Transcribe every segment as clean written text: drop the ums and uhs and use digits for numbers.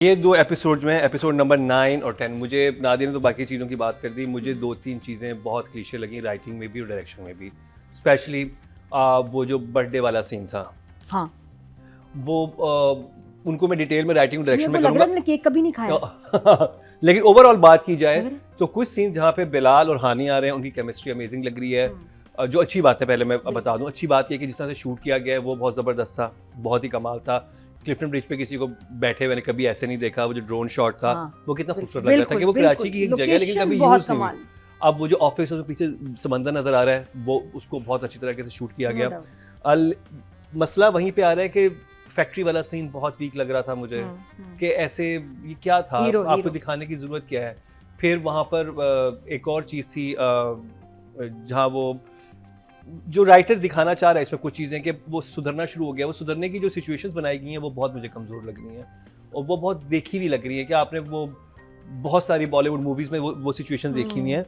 ये दो एपिसोड्स में एपिसोड नंबर 9 और 10 मुझे नादिर ने तो बाकी चीज़ों की बात कर दी, मुझे 2-3 चीज़ें बहुत क्लीशे लगी राइटिंग में भी और डायरेक्शन में भी। स्पेशली वो जो बर्थडे वाला सीन था, हाँ वो उनको मैं डिटेल में राइटिंग और डायरेक्शन में करूँगा। मैंने केक कभी नहीं खाया। लेकिन ओवरऑल बात की जाए तो कुछ सीन जहाँ पे बिलाल और हानी आ रहे हैं, उनकी केमिस्ट्री अमेजिंग लग रही है। जो अच्छी बात है, पहले मैं बता दूं, अच्छी बात ये कि जिस तरह से शूट किया गया है वो बहुत ज़बरदस्त था, बहुत ही कमाल था। क्लिफ्टन ब्रिज पे किसी को बैठे मैंने कभी ऐसे नहीं देखा। वो जो ड्रोन शॉट था वो कितना खूबसूरत लग रहा था कि वो कराची की एक जगह है लेकिन कभी यूज नहीं हुई। अब वो जो ऑफिस और पीछे समंदर नजर आ रहा है वो उसको बहुत अच्छी तरीके से शूट किया गया। मसला वहीं पे आ रहा है कि फैक्ट्री वाला सीन बहुत वीक लग रहा था मुझे कि ऐसे ये क्या था, आपको दिखाने की जरूरत क्या है। फिर वहाँ पर एक और चीज़ थी जहाँ वो जो राइटर दिखाना चाह रहा है इसमें कुछ चीज़ें कि वो सुधरना शुरू हो गया, वो सुधरने की जो सिचुएशंस बनाई गई हैं वो बहुत मुझे कमज़ोर लग रही हैं और वो बहुत देखी भी लग रही है कि आपने वो बहुत सारी बॉलीवुड मूवीज़ में वो सिचुएशंस देखी हुई हैं।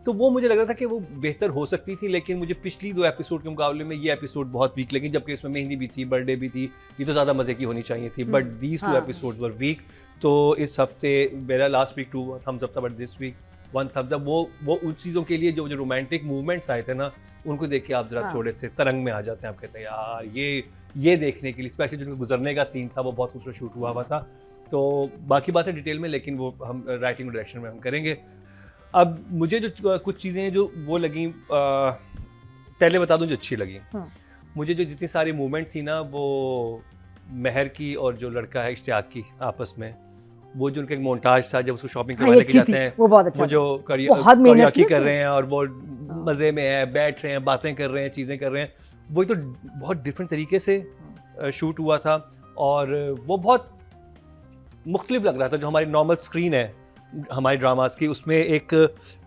तो वो मुझे लग रहा था कि वो बेहतर हो सकती थी, लेकिन मुझे पिछली 2 एपिसोड के मुकाबले में ये एपिसोड बहुत वीक लगी, जबकि इसमें मेहंदी भी थी, बर्थडे भी थी, ये तो ज़्यादा मज़े की होनी चाहिए थी। But these 2 episodes were week. तो इस हफ्ते मेरा लास्ट वीक 2 थम्स अप था, but this week 1 thumbs up. वो उन चीज़ों के लिए जो रोमांटिक मूवमेंट्स आए थे ना, उनको देख के आप जरा थोड़े से तरंग में आ जाते हैं। आप कहते हैं यार ये देखने के लिए, स्पेशली जो गुजरने का सीन था वो बहुत खूबसूरत शूट हुआ था। तो बाकी बातें डिटेल में, लेकिन वो हम राइटिंग और डायरेक्शन में हम करेंगे। अब मुझे जो कुछ चीज़ें जो वो लगी, पहले बता दूं जो अच्छी लगी। मुझे जो जितनी सारी मूवमेंट थी ना, वो महर की और जो लड़का है इश्तियाक की आपस में, वो जो उनका एक मोन्टाज था जब उसको शॉपिंग करवाने के जाते हैं, वो बहुत अच्छा, वो जो करियाकी कर रहे हैं और वो मज़े में है, बैठ रहे हैं, बातें कर रहे हैं, चीज़ें कर रहे हैं, वो तो बहुत डिफरेंट तरीके से शूट हुआ था और वो बहुत मुख्तलिफ लग रहा था। जो हमारी नॉर्मल स्क्रीन है हमारे ड्रामास की, उसमें एक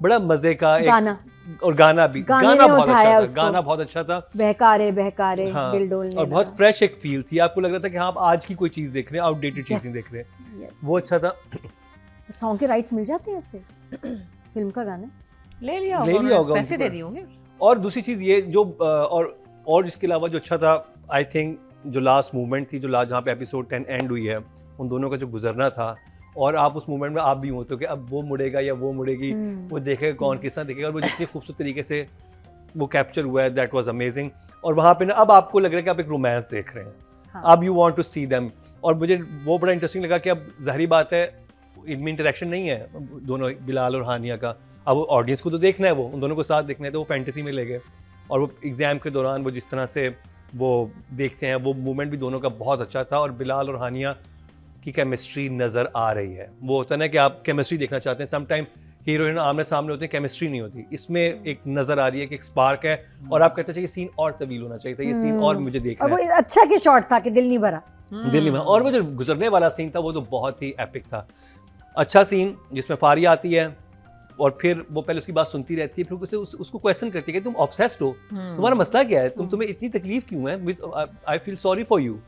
बड़ा मज़े का गाना और गाना बहुत अच्छा था, बहकारे हाँ, दिल डोलने और बहुत फ्रेश एक फील थी। आपको लग रहा था कि हाँ आप आज की कोई चीज़ देख रहे हैं, आउटडेटेड चीज़ नहीं देख रहे हैं। वो अच्छा था। सॉन्ग के राइट्स मिल जाते हैं ऐसे फिल्म का गाना ले लिया होगा, पैसे दे दिए होंगे। और दूसरी चीज़ ये जो और इसके अलावा जो अच्छा था, आई थिंक जो लास्ट मूवमेंट थी, जो लास्ट जहाँ पे एपिसोड 10 एंड हुई है, उन दोनों का जो गुजरना था, और आप उस मूवमेंट में आप भी होते हो कि अब वो मुड़ेगा या वो मुड़ेगी, वो देखेगा कौन किस तरह देखेगा, और वो जितनी खूबसूरत तरीके से वो कैप्चर हुआ है, दैट वाज अमेजिंग। और वहाँ पे ना अब आपको लग रहा है कि आप एक रोमांस देख रहे हैं, अब you want to see them. और मुझे वो बड़ा इंटरेस्टिंग लगा कि अब ज़ाहिर बात है इनमें इंटरेक्शन नहीं है दोनों बिलाल और हानिया का, अब ऑडियंस को तो देखना है, वो उन दोनों को साथ देखना है, तो वो फैंटेसी में ले गए। और वो एग्ज़ाम के दौरान वो जिस तरह से वो देखते हैं, वो मूवमेंट भी दोनों का बहुत अच्छा था। और बिलाल और हानिया की केमिस्ट्री नज़र आ रही है। वो होता है ना कि आप केमिस्ट्री देखना चाहते हैं, समटाइम हीरो हीरोइन आमने सामने होते हैं, केमिस्ट्री नहीं होती। इसमें एक नज़र आ रही है कि एक स्पार्क है और आप कहते हो ये सीन और तवील होना चाहिए था, ये सीन और मुझे देखना है। अच्छा कि शॉट था कि दिल नहीं भरा, और वो जो गुजरने वाला सीन था वो तो बहुत ही एपिक था। अच्छा सीन जिसमें फारिया आती है और फिर वो पहले उसकी बात सुनती रहती है, फिर उसको क्वेश्चन करती है कि तुम ऑब्सेस्ड हो, तुम्हारा मसला क्या है, तुम्हें इतनी तकलीफ क्यों है, I feel sorry for you.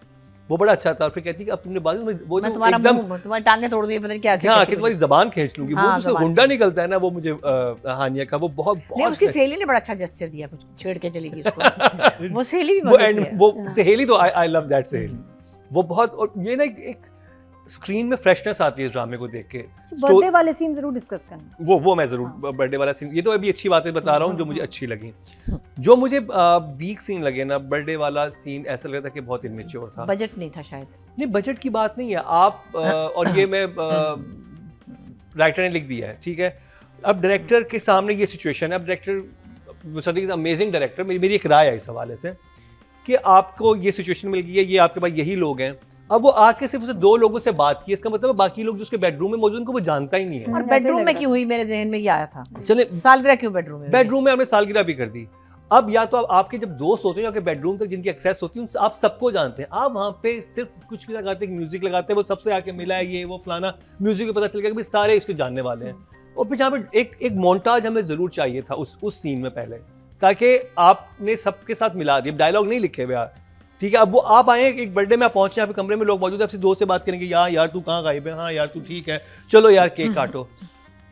वो बड़ा अच्छा था। और फिर कहती है कि अब तुमने बाजू में वो जो एकदम तुम्हारी टांगें तोड़ दी, पता नहीं क्या, हाँ कि तुम्हारी जबान खींच लूंगी, वो जो गुंडा निकलता है ना, वो मुझे हानिया का वो बहुत उसकी सहेली ने बड़ा अच्छा जेस्चर दिया, कुछ छेड़ के चली गई उसको। वो सहेली भी वो सहेली तो आई लव दैट सहेली, वो बहुत। और ये ना एक स्क्रीन में फ्रेशनेस आती है इस ड्रामे को देख के। बर्थडे वाले सीन जरूर डिस्कस करना, वो मैं जरूर बर्थडे वाला सीन, ये तो अभी अच्छी बातें बता रहा हूँ जो मुझे अच्छी लगी। जो मुझे वीक सीन लगे ना, बर्थडे वाला सीन ऐसा लगा था कि बहुत इमेच्योर था, बजट नहीं था शायद। नहीं, बजट की बात नहीं है आप और ये मैं राइटर ने लिख दिया है, ठीक है। अब डायरेक्टर के सामने ये सिचुएशन है, अब डायरेक्टर सदी अमेजिंग डायरेक्टर, मेरी एक राय है इस हवाले से कि आपको ये सिचुएशन मिल गई है, ये आपके पास यही लोग हैं, अब वो आके सिर्फ उसे 2 लोगों से बात की, इसका मतलब बाकी लोग जो उसके बेडरूम में मौजूद उनको वो जानता ही नहीं है। और बेडरूम में क्यों हुई, मेरे जहन में ये आया था। चले सालगिरह क्यों बेडरूम में हमने सालगिरह भी कर दी। अब या तो आपके जब दोस्त होते हैं आपके बेडरूम तक जिनकी एक्सेस होती है, आप सबको जानते हैं, आप वहाँ पे सिर्फ कुछ भी लगाते हैं, म्यूजिक लगाते हैं, वो सबसे आके मिला है, ये वो फलाना, म्यूजिक में पता चल गया कि सारे इसको जानने वाले हैं। और फिर जहाँ पे एक मोन्टाज हमें जरूर चाहिए था उस सीन में पहले, ताकि आपने सबके साथ मिला दिया, डायलॉग नहीं लिखे हुए, ठीक है। अब वो आप आए एक बर्थडे में, आप पहुंचे, यहाँ पे कमरे में लोग मौजूद है, आपसे दोस्त से बात करेंगे, यार तू कहाँ गायब है, हाँ यार तू ठीक है, चलो यार केक काटो।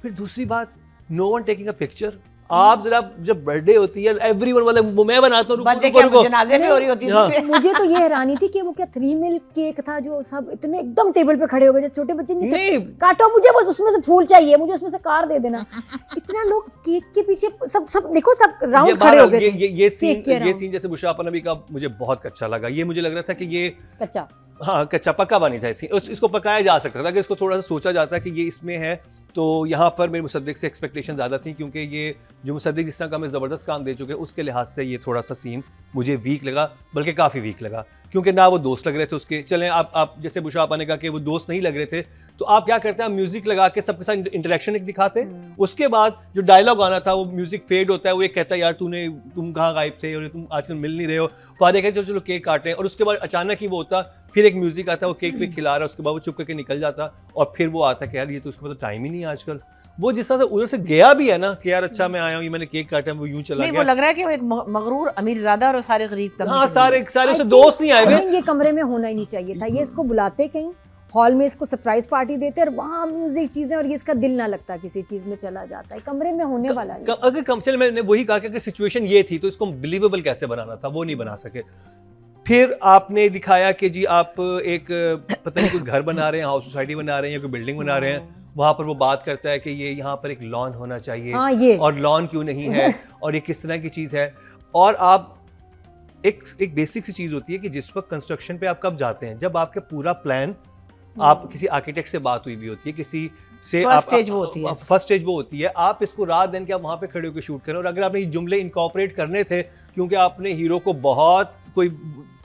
फिर दूसरी बात, no one taking a picture. आप जरा जब बर्थडे होती है एवरीवन वाला वो मैं बनाता हूँ बर्थडे क्या जनाजे में हो रही होती है हाँ। मुझे तो ये हैरानी थी कि वो क्या 3 मिल्क केक था जो सब इतने एकदम टेबल पे खड़े हो गए जैसे छोटे बच्चे नहीं। काटो मुझे वो उसमें से फूल चाहिए, मुझे उसमें से कार दे देना। इतना लोग केक के पीछे सब देखो सब राउंड खड़े हो गए थे। ये केक के सीन round। जैसे बुशापा नबी का मुझे बहुत कच्चा लगा। ये मुझे लग रहा था कि ये कच्चा हाँ कच्चा पक्का बनी था इसको पकाया जा सकता था। अगर इसको थोड़ा सा सोचा जाता कि ये इसमें है तो यहाँ पर मेरे मुसद्दिक से एक्सपेक्टेशन ज़्यादा थी, क्योंकि ये जो मुसद्दिक जिस तरह का हमें ज़बरदस्त काम दे चुके हैं उसके लिहाज से ये थोड़ा सा सीन मुझे वीक लगा, बल्कि काफ़ी वीक लगा। क्योंकि ना वो दोस्त लग रहे थे उसके, चलें आप जैसे बुशापा ने कहा कि वो दोस्त नहीं लग रहे थे, तो आप क्या करते हैं, आप म्यूजिक लगा के सबके साथ इंटरेक्शन एक दिखाते। उसके बाद जो डायलॉग आना था वो म्यूजिक फेड होता है, वो एक कहता है यार तुम कहाँ गायब थे और तुम आजकल मिल नहीं रहे हो। फारिया कहते चलो केक काटें, और उसके बाद अचानक ही वो होता, फिर एक म्यूजिक आता, वो केक पे खिला रहा है, उसके बाद वो चुप करके निकल जाता, और फिर वो आता कि यार ये तो उसके पास टाइम ही नहीं है आजकल। वो जिस तरह से उधर से गया भी है ना कि यार अच्छा मैं आया हूँ, ये मैंने केक काटा, वो यूं चला नहीं, गया। वो लग रहा है कि वो एक मगरूर अमीरजादा और सारे गरीब का हाँ सारे उसे दोस्त नहीं आए हुए। ये कमरे में होना ही नहीं चाहिए था। ये इसको बुलाते कहीं हॉल में, इसको सरप्राइज पार्टी देते और वहाँ म्यूजिक चीजें, और ये इसका दिल ना लगता किसी चीज में चला जाता है। कमरे में होने वाला नहीं। अगर कम चल मैंने वही कहा कि अगर सिचुएशन ये थी तो इसको बिलीवेबल कैसे बनाना था, वो नहीं बना सके। फिर आपने दिखाया कि जी आप एक पता नहीं कोई घर बना रहे हैं, हाउस सोसाइटी बना रहे हैं या कोई बिल्डिंग बना रहे हैं, वहां पर वो बात करता है कि ये यहाँ पर एक लॉन होना चाहिए। हाँ, ये और लॉन क्यों नहीं है और ये किस तरह की चीज है। और आप एक बेसिक सी चीज होती है कि जिस वक्त कंस्ट्रक्शन पे आप कब जाते हैं, जब आपका पूरा प्लान आप किसी आर्किटेक्ट से बात हुई भी होती है, किसी से फर्स्ट स्टेज वो होती है। फर्स्ट स्टेज वो होती है, आप इसको रात दिन के आप वहां पे खड़े होकर शूट करें। और अगर आपने ये जुमले इनकॉर्पोरेट करने थे, क्योंकि आपने हीरो को बहुत कोई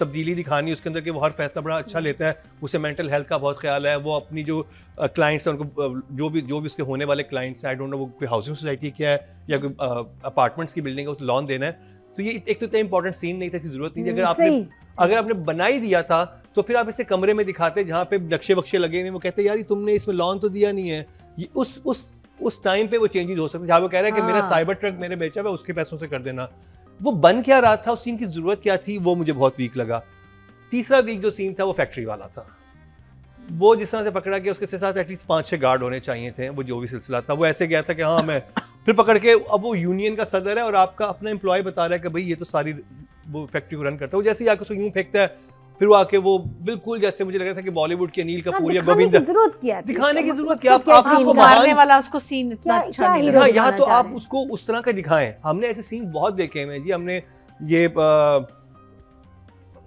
तब्दीली दिखानी उसके अंदर कि वो हर फैसला बड़ा अच्छा लेता है, उसे मेंटल हेल्थ का बहुत ख्याल है, वो अपनी जो क्लाइंट्स हैं उनको जो भी उसके होने वाले क्लाइंट्स हैं, आई डोंट नो वो कोई हाउसिंग सोसाइटी क्या है या कोई अपार्टमेंट्स की बिल्डिंग है, उस लॉन देना है। तो ये एक तो इतना इंपॉर्टेंट सीन नहीं था कि जरूरत नहीं थी। अगर आपने बना ही दिया था तो फिर आप इसे कमरे में दिखाते जहाँ पे नक्शे बक्शे लगे हुए, वो कहते यार ये तुमने इसमें लॉन तो दिया नहीं है। ये उस टाइम पे वो चेंजेस हो सकते, जहाँ वो कह रहा है कि मेरा साइबर ट्रक मैंने बेचा हुआ उसके पैसों से कर देना। वो बन क्या रहा था, उस सीन की जरूरत क्या थी, वो मुझे बहुत वीक लगा। तीसरा वीक जो सीन था वो फैक्ट्री वाला था। वो जिस तरह से पकड़ा गया उसके साथ एटलीस्ट 5-6 गार्ड होने चाहिए थे। वो जो भी सिलसिला था वो ऐसे गया था कि हाँ मैं फिर पकड़ के, अब वो यूनियन का सदर है और आपका अपना एम्प्लॉय बता रहा है कि भाई ये तो सारी वो फैक्ट्री को रन करता है। वो जैसे ही आके उसको यूं फेंकता है, फिर वो आके वो बिल्कुल जैसे मुझे लग रहा था कि बॉलीवुड के अनिल कपूर या गोविंदा, जरूरत क्या है, दिखाने की जरूरत क्या, आप उसको मारने वाला उसको सीन इतना अच्छा नहीं लगा। यहाँ तो आप उसको उस तरह का दिखाएं। हमने ऐसे सीन्स बहुत देखे हैं जी। हमने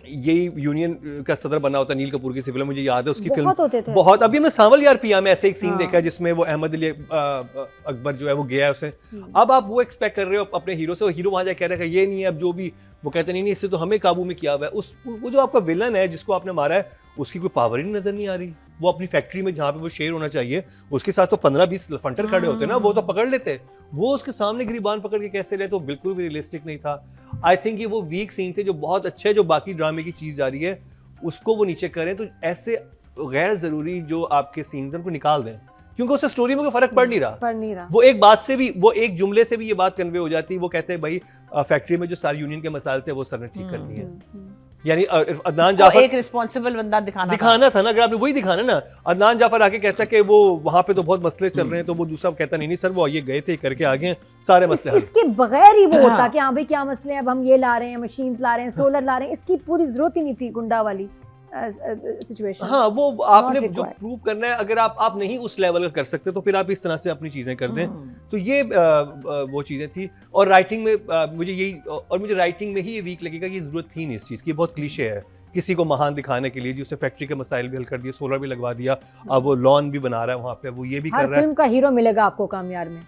यही यूनियन का सदर बना होता अनिल कपूर की सिविल, मुझे याद है उसकी फिल्म बहुत। अभी हमने सांवल यार पिया में ऐसे एक सीन देखा है जिसमें वो अहमद अली अकबर जो है वो गया है उसे। अब आप वो एक्सपेक्ट कर रहे हो अपने हीरो से, हीरो वहां जाके कह रहा है कि ये नहीं है, अब जो भी वो कहते नहीं इससे तो हमें काबू में किया हुआ है। वो जो आपका विलन है जिसको आपने मारा है उसकी कोई पावर ही नजर नहीं आ रही। वो अपनी फैक्ट्री में जहाँ पे वो शेर होना चाहिए उसके साथ तो 15-20 फंटर खड़े होते ना, वो तो पकड़ लेते। वो उसके सामने गिरीबान पकड़ के कैसे रहे, तो बिल्कुल भी रियलिस्टिक नहीं था। आई थिंक ये वो वीक सीन थे जो बहुत अच्छे, जो बाकी ड्रामे की चीज जा रही है उसको वो नीचे करें। तो ऐसे गैर जरूरी जो आपके सीन्स उनको निकाल दें, क्योंकि उससे स्टोरी में कोई फर्क पड़ नहीं रहा। वो एक बात से भी, वो एक जुमले से भी ये बात कन्वे हो जाती है। वो कहते हैं भाई फैक्ट्री में जो सारी यूनियन के मसाले थे वो सर ने ठीक करनी है। यानी अदनान जाफर एक रिस्पॉन्सिबल बंदा दिखाना था ना। अगर आपने वही दिखाना ना, अदनान जाफर आके कहता है कि वो वहां पे तो बहुत मसले चल रहे हैं, तो वो दूसरा कहता नहीं सर वो ये गए थे करके आ गए सारे मसले। इसके बगैर ही वो होता कि हाँ भाई क्या मसले हैं, अब हम ये ला रहे हैं, मशीन्स ला रहे हैं, सोलर ला रहे हैं, इसकी पूरी जरूरत ही नहीं थी गुंडा वाली सिचुएशन। हाँ, वो आपने जो प्रूव करना है, अगर आप नहीं उस लेवल का कर सकते तो फिर आप इस तरह से अपनी चीजें कर दें। तो ये वो चीजें थी। और राइटिंग में मुझे राइटिंग में ही ये वीक लगेगा कि जरूरत थी नहीं इस चीज की। बहुत क्लीशे है किसी को महान दिखाने के लिए, जी उसने फैक्ट्री के मसाइल भी हल कर दिए, सोलर भी लगवा दिया, अब वो लॉन भी बना रहा है वहां पे, वो ये भी कर रहा है। फिल्म का हीरो मिलेगा आपको कामयार में।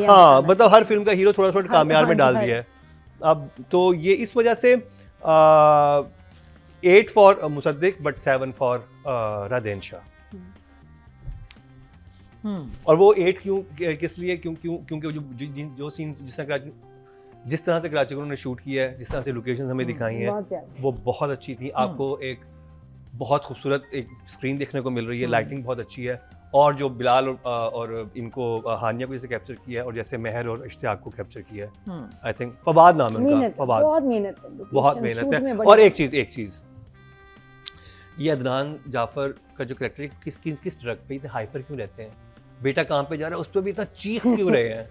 हाँ, मतलब हर फिल्म का हीरो थोड़ा थोड़ा कामयार में डाल दिया है अब। तो ये इस वजह से 8 for Musaddiq but 7 for Radhen Shah. और वो 8 क्यों, किस लिए, क्योंकि जो सीन जिस तरह से कराची को उन्होंने शूट किया है, जिस तरह से लोकेशन हमें दिखाई हैं, वो बहुत अच्छी थी। आपको एक बहुत खूबसूरत एक स्क्रीन देखने को मिल रही है, लाइटिंग बहुत अच्छी है। और जो बिलाल और इनको हानिया को जैसे कैप्चर किया है और जैसे महर और इश्तियाक को कैप्चर किया है, आई थिंक फवाद नाम है उनका, फवाद बहुत मेहनत है। और एक चीज ये अदनान जाफर का जो कैरेक्टर किस ड्रग पे हाइपर क्यों रहते हैं, बेटा काम पे जा रहा है उस पर भी इतना चीख क्यों रहे हैं।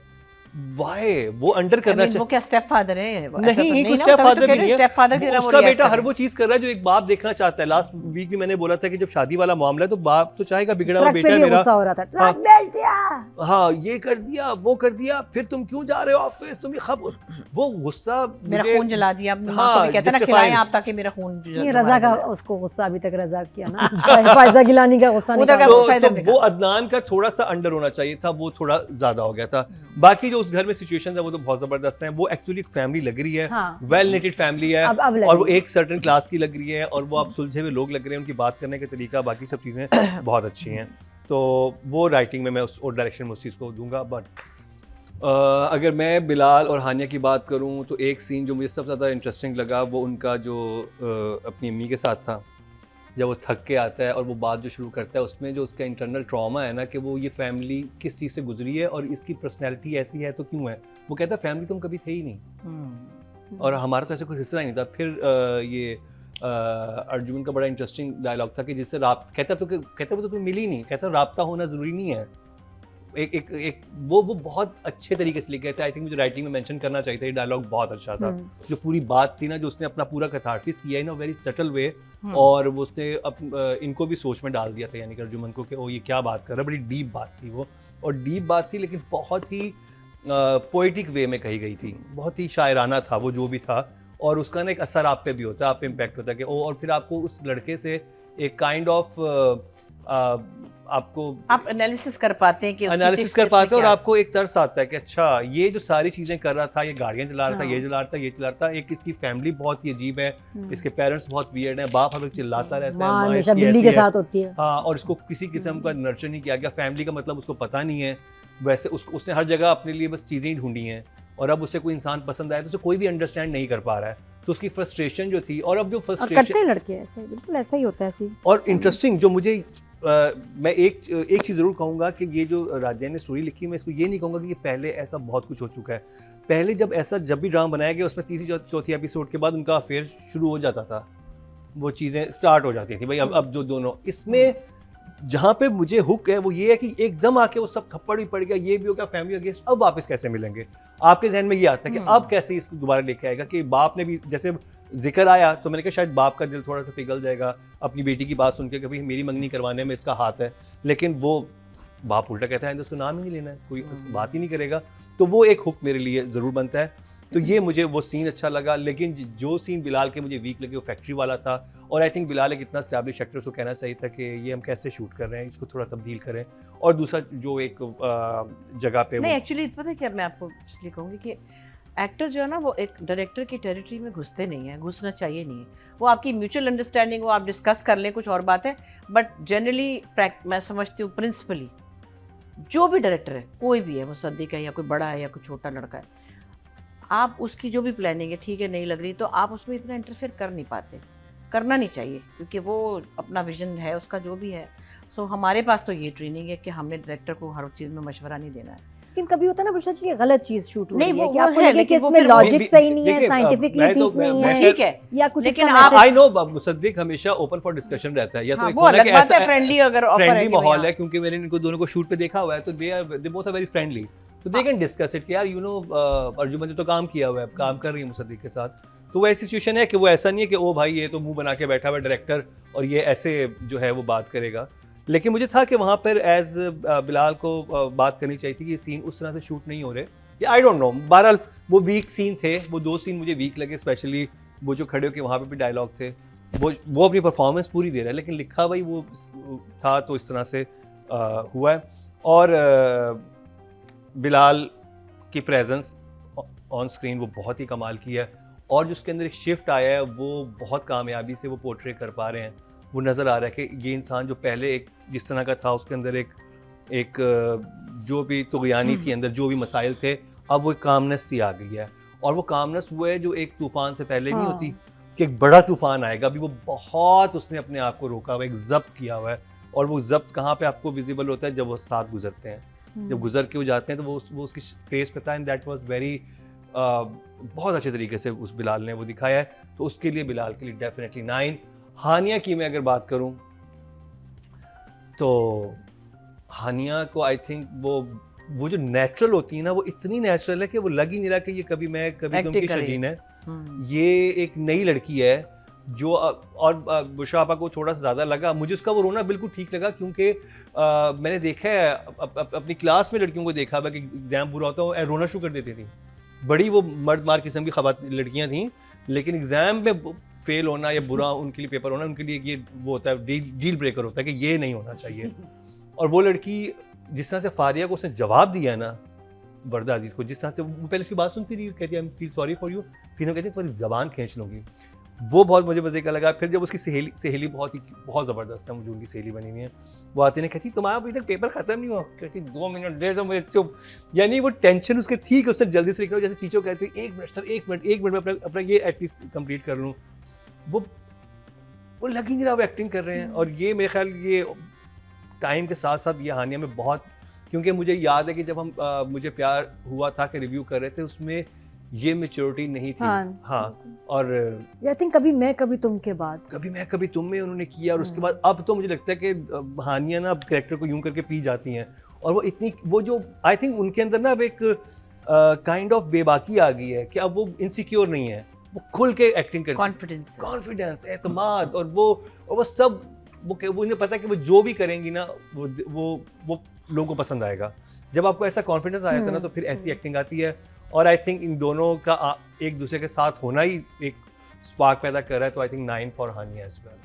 वाई वो अंडर करना वो क्या स्टेप फादर है? नहीं, कोई स्टेप फादर भी नहीं है। स्टेप फादर की तरह उसका बेटा हर वो चीज कर रहा है जो एक बाप देखना चाहता है। लास्ट वीक भी मैंने बोला था कि जब शादी वाला मामला है तो बाप तो चाहेगा बिगड़ा हुआ बेटा है मेरा, गुस्सा हो रहा था, ट्रक बेच दिया, हाँ ये कर दिया वो कर दिया, फिर तुम क्यों जा रहे हो ऑफिस, तुम ये खब वो गुस्सा मेरा खून जला दिया। हाँ, भी कहते हैं ना खिलाएं आप ताकि मेरा खून नहीं, रजा का उसको गुस्सा अभी तक रजा किया ना, फायदा गिलानी का गुस्सा तो वो अदनान का थोड़ा सा अंडर होना चाहिए था, वो थोड़ा ज्यादा हो गया था। बाकी जो उस घर में सिचुएशन है वो तो बहुत जबरदस्त है। वो एक्चुअली एक फैमिली लग रही है, वेल नेटेड फैमिली है, और वो एक सर्टेन क्लास की लग रही है, और वो आप सुलझे हुए लोग लग रहे हैं, उनकी बात करने का तरीका बाकी सब चीजें बहुत अच्छी हैं। तो वो राइटिंग में मैं उस और डायरेक्शन में उस चीज़ को दूंगा। बट अगर मैं बिलाल और हानिया की बात करूं तो एक सीन जो मुझे सबसे ज़्यादा इंटरेस्टिंग लगा वो उनका जो अपनी अम्मी के साथ था, जब वो थक के आता है और वो बात जो शुरू करता है उसमें जो उसका इंटरनल ट्रॉमा है ना कि वो ये फैमिली किस चीज़ से गुजरी है और इसकी पर्सनैलिटी ऐसी है तो क्यों है। वो कहता है फैमिली तुम कभी थे ही नहीं और हमारा तो ऐसा कोई सिलसिला नहीं था। फिर ये अर्जुन का बड़ा इंटरेस्टिंग डायलॉग था कि जिससे कहता वो तो कोई मिली नहीं, कहता राब्ता होना ज़रूरी नहीं है। एक वो बहुत अच्छे तरीके से लिखे थे। आई थिंक मुझे राइटिंग में मेंशन करना चाहिए था, ये डायलॉग बहुत अच्छा था। जो पूरी बात थी ना, जो उसने अपना पूरा कैथारसिस किया है ना वेरी सटल वे, और वो उसने इनको भी सोच में डाल दिया था, यानी कि अर्जुमन को कि ओ ये क्या बात कर रहा है। बड़ी डीप बात थी वो, और डीप बात थी लेकिन बहुत ही पोइटिक वे में कही गई थी, बहुत ही शायराना था वो जो भी था, और उसका ना एक असर आप पे भी होता है, आप पे इम्पैक्ट होता है कि ओ, और फिर आपको उस लड़के से एक काइंड ऑफ आपको आप एनालिसिस कर पाते हैं कि एनालिसिस कर पाते हैं और आपको एक तरस आता है कि अच्छा ये जो सारी चीजें कर रहा था, ये गाड़ियां चला रहा था, ये चला रहा था, ये चला रहा था, एक इसकी फैमिली बहुत ही अजीब है, इसके पेरेंट्स बहुत वियर्ड हैं, बाप हर वक्त चिल्लाता रहता है, माँ हमेशा बिल्ली के साथ होती है, हाँ, और इसको किसी किस्म का नर्चर नहीं किया गया, फैमिली का मतलब उसको पता नहीं है। वैसे उसने हर जगह अपने लिए बस चीजें ही ढूंढी हैं, और अब उसे कोई इंसान पसंद आया तो उसे कोई भी अंडरस्टैंड नहीं कर पा रहा है, तो उसकी फ्रस्ट्रेशन जो थी, और अब जो फ्रस्ट्रेशन करते हैं लड़के ऐसे, बिल्कुल ऐसा ही होता है ऐसे। और इंटरेस्टिंग जो मुझे मैं एक चीज़ ज़रूर कहूँगा कि ये जो राजिया ने स्टोरी लिखी, मैं इसको ये नहीं कहूँगा कि ये पहले ऐसा बहुत कुछ हो चुका है। पहले जब भी ड्रामा बनाया गया उसमें तीसरी चौथी एपिसोड के बाद उनका अफेयर शुरू हो जाता था, वो चीज़ें स्टार्ट हो जाती थी भाई। अब जो दोनों इसमें जहाँ पे मुझे हुक है वो ये है कि एकदम आके वो सब थप्पड़ भी पड़ गया, ये भी हो गया, फैमिली अगेंस्ट, अब वापस कैसे मिलेंगे। आपके जहन में ये आता है कि अब कैसे इसको दोबारा लेके आएगा, कि बाप ने भी जैसे जिक्र आया तो मैंने कहा शायद बाप का दिल थोड़ा सा पिघल जाएगा अपनी बेटी की बात सुन के, कभी मेरी मंगनी करवाने में इसका हाथ है, लेकिन वो बाप उल्टा कहता है तो उसको नाम ही नहीं लेना है, कोई बात ही नहीं करेगा। तो वो एक हुक मेरे लिए ज़रूर बनता है। तो ये मुझे वो सीन अच्छा लगा, लेकिन जो सीन बिलाल के मुझे वीक लगे वो फैक्ट्री वाला था, और आई थिंक बिलाल एक इतना एस्टैब्लिश एक्टर, उसको कहना चाहिए था कि ये हम कैसे शूट कर रहे हैं, इसको थोड़ा तब्दील करें। और दूसरा जो एक जगह पे नहीं, एक्चुअली पता है क्या, मैं आपको इसलिए कहूँगी कि एक्टर जो है ना वो एक डायरेक्टर की टेरिटरी में घुसते नहीं है, घुसना चाहिए नहीं है। वो आपकी म्यूचुअल अंडरस्टैंडिंग हो, आप डिस्कस कर लें, कुछ और बात है, बट जनरली मैं समझती हूँ प्रिंसिपली जो भी डायरेक्टर है, कोई भी है, वो सद्दीक है या कोई बड़ा है या कोई छोटा लड़का है, आप उसकी जो भी प्लानिंग है, ठीक है नहीं लग रही तो आप उसमें इतना इंटरफेयर कर नहीं पाते, करना नहीं चाहिए, क्योंकि वो अपना विजन है उसका जो भी है। सो हमारे पास तो ये ट्रेनिंग है कि हमने डायरेक्टर को हर चीज़ में मशवरा नहीं देना है। लेकिन कभी होता है ना बुशरा जी, ये गलत चीज शूट हो नहीं, रही है वो कि आपको है, लगे कि लेकिन वो इसमें फिर लॉजिक सही नहीं है, साइंटिफिकली ठीक नहीं है, ठीक है, या कुछ, लेकिन आई नो मुसद्दिक हमेशा ओपन फॉर डिस्कशन रहता है, या तो एक होना कि ऐसा फ्रेंडली अगर ऑफर है, फ्रेंडली माहौल है, क्योंकि मैंने इनको दोनों को शूट पे देखा हुआ है, तो they both are very friendly, तो दे कैन डिस्कस इट कि यार यू नो अर्जुन ने तो काम किया हुआ है, काम कर रही है मुसद्दिक के साथ, तो वो ऐसी सिचुएशन है कि वो ऐसा नहीं है कि ओ भाई ये तो मुंह बना के बैठा हुआ डायरेक्टर और ये ऐसे जो है वो बात करेगा। लेकिन मुझे था कि वहाँ पर एज बिलाल को बात करनी चाहिए थी कि ये सीन उस तरह से शूट नहीं हो रहे, या आई डोंट नो, बहरहाल वो वीक सीन थे, वो दो सीन मुझे वीक लगे, स्पेशली वो जो खड़े होकर वहाँ पे भी डायलॉग थे, वो अपनी परफॉर्मेंस पूरी दे रहा है, लेकिन लिखा भाई वो था तो इस तरह से हुआ है। और बिलाल की प्रेजेंस ऑन स्क्रीन वो बहुत ही कमाल की है, और जो उसके अंदर एक शिफ्ट आया है वो बहुत कामयाबी से वो पोर्ट्रे कर पा रहे हैं। वो नज़र आ रहा है कि ये इंसान जो पहले एक जिस तरह का था, उसके अंदर एक जो भी तुग़यानी थी अंदर, जो भी मसाइल थे, अब वो कामनेस सी आ गई है, और वो कामनेस वो है जो एक तूफ़ान से पहले नहीं होती कि एक बड़ा तूफ़ान आएगा। अभी वो बहुत उसने अपने आप को रोका हुआ है, एक जब्त किया हुआ है, और वो जब्त कहाँ पे आपको विजिबल होता है, जब वो साथ गुजरते हैं, जब गुजर के वो जाते हैं तो वो उसकी फेस पे था, एंड दैट वाज वेरी बहुत अच्छे तरीके से उस बिलाल ने वो दिखाया है, तो उसके लिए बिलाल के लिए डेफिनेटली 9। हानिया की मैं अगर बात करूं तो हानिया को आई थिंक वो वो जो नेचुरल होती है ना, वो इतनी नेचुरल है कि वो लग ही नहीं रहा कि ये कभी तुम Acting की कर रही शजीन है। हम्म। ये एक नई लड़की है जो और बुशरा आपा को थोड़ा सा ज़्यादा लगा, मुझे उसका वो रोना बिल्कुल ठीक लगा, क्योंकि मैंने देखा है अपनी क्लास में लड़कियों को देखा हुआ कि एग्ज़ाम बुरा होता है वो रोना शुरू कर देती थी। बड़ी वो मर्द मार किस्म की लड़कियां थी, लेकिन एग्ज़ाम में फेल होना या बुरा उनके लिए पेपर होना, उनके लिए ये वो होता है डील ब्रेकर होता है कि ये नहीं होना चाहिए। और वो लड़की जिस तरह से फारिया को उसने जवाब दिया ना, वरदा अजीज़ को, जिस तरह से वो पहले उसकी बात सुनती रही, कहती I feel sorry for you, फिर वो कहती तुम्हारी ज़बान खींच लूँगी, वो बहुत मुझे मज़े का लगा। फिर जब उसकी सहेली बहुत ज़बरदस्त है, मुझे उनकी सहेली बनी हुई है, वो आती नहीं, कहती तुम्हारा अभी तक पेपर ख़त्म नहीं हुआ, कहती 2 मिनट दे दो मुझे चुप। यानी वो टेंशन उसके थी कि उसने जल्दी से लिखना, जैसे टीचर कहती है 1 मिनट सर 1 मिनट में अपना ये एटलीस्ट कंप्लीट कर लूँ। वो लग ही नहीं रहा वो एक्टिंग कर रहे हैं। और ये मेरे ख्याल ये टाइम के साथ साथ ये हानिया में बहुत, क्योंकि मुझे याद है कि जब हम मुझे प्यार हुआ था कि रिव्यू कर रहे थे, उसमें ये मैच्योरिटी नहीं थी। हाँ। और आई थिंक कभी मैं कभी तुम के बाद कभी मैं कभी तुम में उन्होंने किया, और उसके बाद अब तो मुझे लगता है कि हानिया ना अब कैरेक्टर को यूं करके पी जाती हैं, और वो इतनी वो जो आई थिंक उनके अंदर ना अब एक काइंड ऑफ बेबाकी आ गई है कि अब वो इनसिक्योर नहीं है, वो खुल के एक्टिंग करती है, कॉन्फिडेंस, एतमाद, और वो सब वो उन्हें पता है कि वो जो भी करेंगी ना वो लोगों को पसंद आएगा। जब आपको ऐसा कॉन्फिडेंस आ जाता है ना, तो फिर ऐसी एक्टिंग आती है। और आई थिंक इन दोनों का एक दूसरे के साथ होना ही एक स्पार्क पैदा कर रहा है, तो I think 9 for Hania as well.